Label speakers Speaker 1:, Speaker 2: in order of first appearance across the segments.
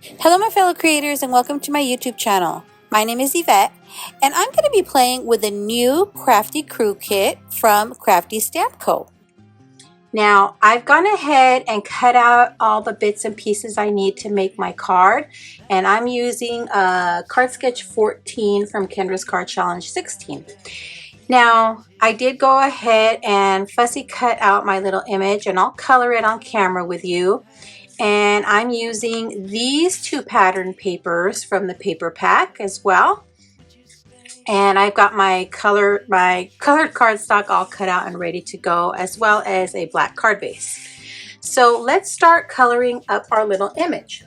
Speaker 1: Hello my fellow creators and welcome to my YouTube channel. My name is Yvette and I'm going to be playing with a new Crafty Crew Kit from Crafty Stamp Co. Now I've gone ahead and cut out all the bits and pieces I need to make my card, and I'm using a Card Sketch 14 from Kendra's Card Challenge 16. Now I did go ahead and fussy cut out my little image, and I'll color it on camera with you. And I'm using these two pattern papers from the paper pack as well. And I've got my colored cardstock all cut out and ready to go, as well as a black card base. So let's start coloring up our little image.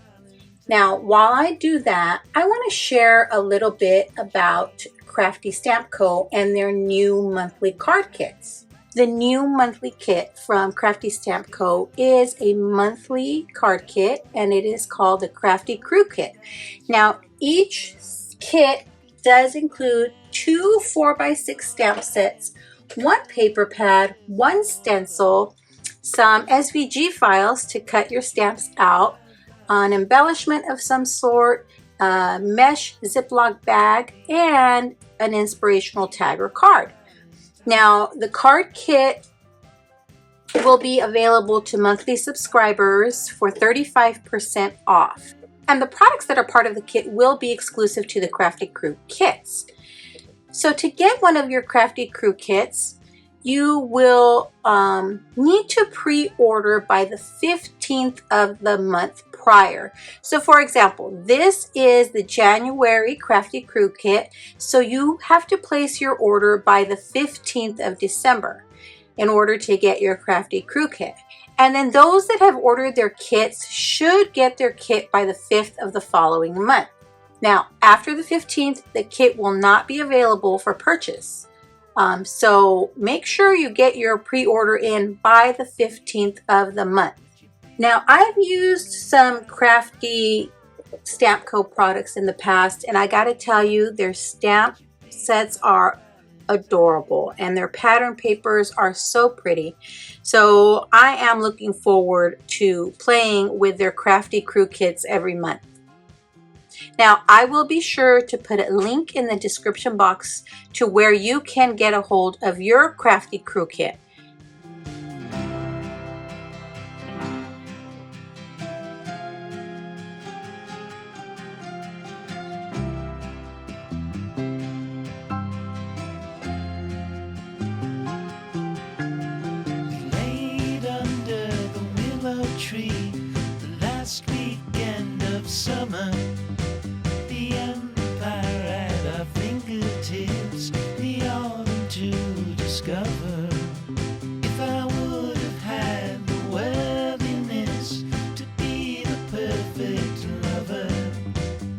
Speaker 1: Now, while I do that, I want to share a little bit about Crafty Stamp Co. and their new monthly card kits. The new monthly kit from Crafty Stamp Co. is a monthly card kit, and it is called the Crafty Crew Kit. Now, each kit does include 2 4x6 stamp sets, 1 paper pad, 1 stencil, some SVG files to cut your stamps out, an embellishment of some sort, a mesh Ziploc bag, and an inspirational tag or card. Now, the card kit will be available to monthly subscribers for 35% off. And the products that are part of the kit will be exclusive to the Crafty Crew kits. So to get one of your Crafty Crew kits, you will need to pre-order by the 15th of the month prior. So for example, this is the January Crafty Crew Kit, so you have to place your order by the 15th of December in order to get your Crafty Crew Kit. And then those that have ordered their kits should get their kit by the 5th of the following month. Now, after the 15th, the kit will not be available for purchase. So make sure you get your pre-order in by the 15th of the month. Now, I've used some Crafty Stamp Co. products in the past, and I gotta tell you, their stamp sets are adorable and their pattern papers are so pretty. So I am looking forward to playing with their Crafty Crew kits every month. Now, I will be sure to put a link in the description box to where you can get a hold of your Crafty Crew Kit.
Speaker 2: Laid under the willow tree, the last weekend of summer. The empire at our fingertips, the autumn to discover. If I would have had the worthiness to be the perfect lover,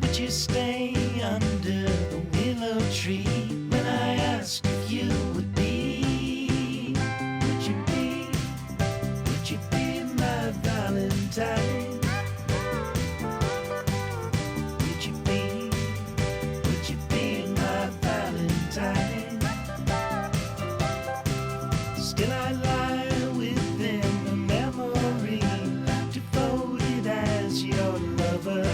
Speaker 2: would you stay under the willow tree when I asked if you would be? Would you be my Valentine? Still I lie within a memory, devoted as your lover.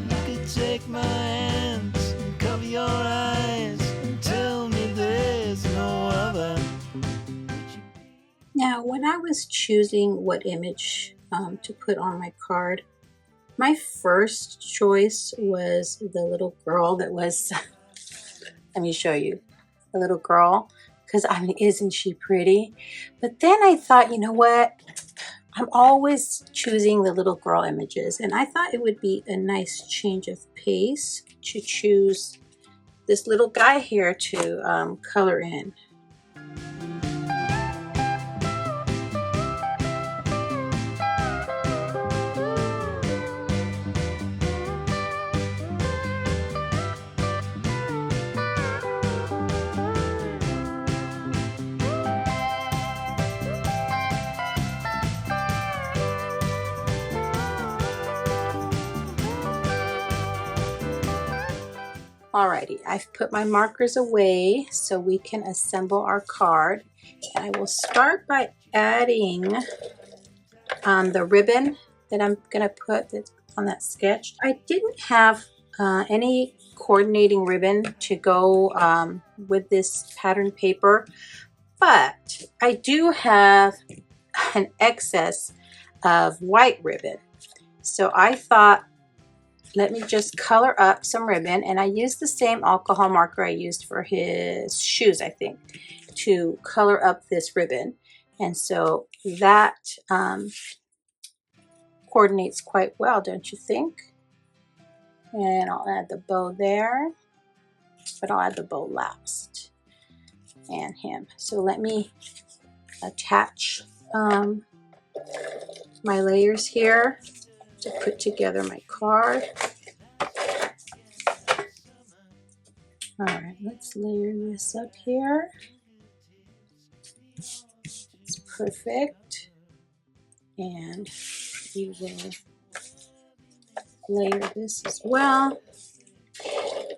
Speaker 2: You could take my hands and cover your eyes and tell me there's no other.
Speaker 1: Now, when I was choosing what image to put on my card, my first choice was the little girl that was, let me show you, the little girl, because I mean, isn't she pretty? But then I thought, you know what? I'm always choosing the little girl images, and I thought it would be a nice change of pace to choose this little guy here to color in. Alrighty, I've put my markers away so we can assemble our card. And I will start by adding the ribbon that I'm going to put on that sketch. I didn't have any coordinating ribbon to go with this pattern paper, but I do have an excess of white ribbon. So I thought, let me just color up some ribbon, and I used the same alcohol marker I used for his shoes, I think, to color up this ribbon. And so that coordinates quite well, don't you think? And I'll add the bow there, but I'll add the bow last, and him. So let me attach my layers here to put together my card. All right, let's layer this up here. It's perfect. And we will layer this as well.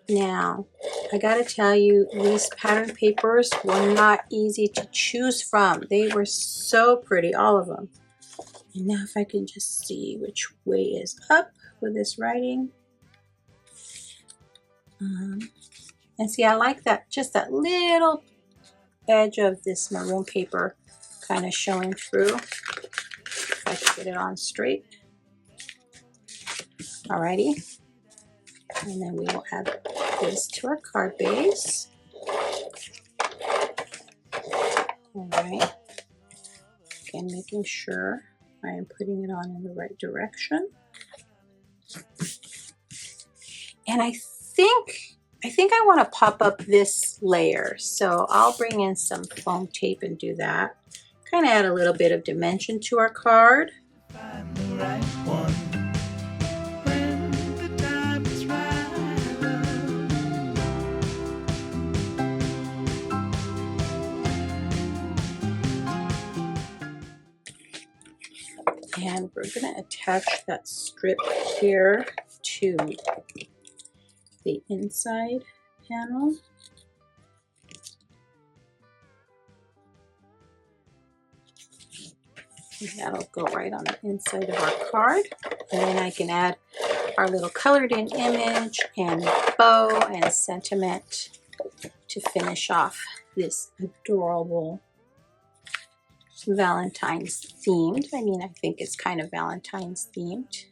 Speaker 1: Now, I gotta tell you, these pattern papers were not easy to choose from. They were so pretty, all of them. And now if I can just see which way is up with this writing. And see, I like that, just that little edge of this maroon paper kind of showing through. If I can get it on straight. Alrighty. And then we will add this to our card base. Alright. Again, making sure I am putting it on in the right direction. And I think I want to pop up this layer. So I'll bring in some foam tape and do that. Kind of add a little bit of dimension to our card.
Speaker 2: Find the right one when the time is right.
Speaker 1: And we're going to attach that strip here to the inside panel. And that'll go right on the inside of our card. And then I can add our little colored in image and bow and sentiment to finish off this adorable Valentine's themed. I mean, I think it's kind of Valentine's themed.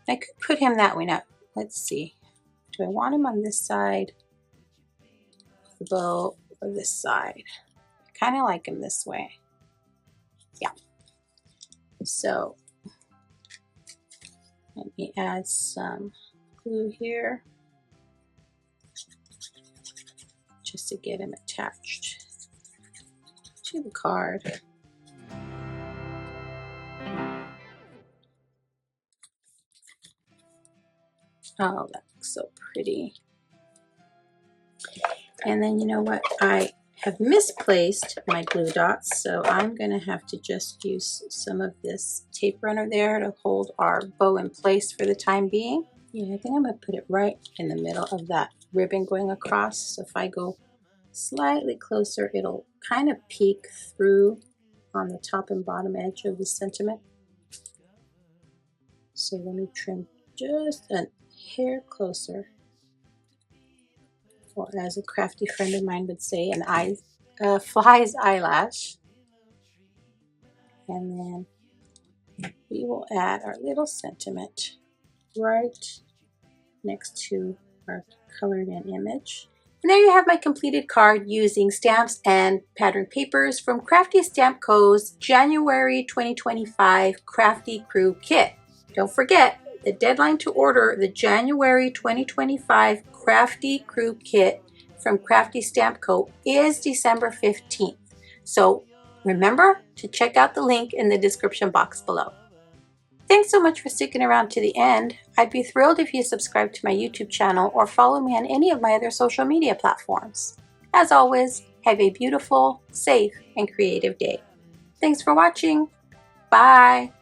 Speaker 1: I could put him that way. Now, let's see. Do I want him on this side of the bow or this side? I kind of like him this way. Yeah. So let me add some glue here just to get him attached to the card. Oh, that looks so pretty. And then you know what? I have misplaced my glue dots, so I'm going to have to just use some of this tape runner there to hold our bow in place for the time being. Yeah, I think I'm going to put it right in the middle of that ribbon going across. So if I go slightly closer, it'll kind of peek through on the top and bottom edge of the sentiment. So let me trim just a hair closer. Or as a crafty friend of mine would say, an fly's eyelash. And then we will add our little sentiment right next to our colored in image. And there you have my completed card using stamps and pattern papers from Crafty Stamp Co.'s January 2025 Crafty Crew Kit. Don't forget, the deadline to order the January 2025 Crafty Crew Kit from Crafty Stamp Co. is December 15th. So remember to check out the link in the description box below. Thanks so much for sticking around to the end. I'd be thrilled if you subscribe to my YouTube channel or follow me on any of my other social media platforms. As always, have a beautiful, safe, and creative day. Thanks for watching. Bye.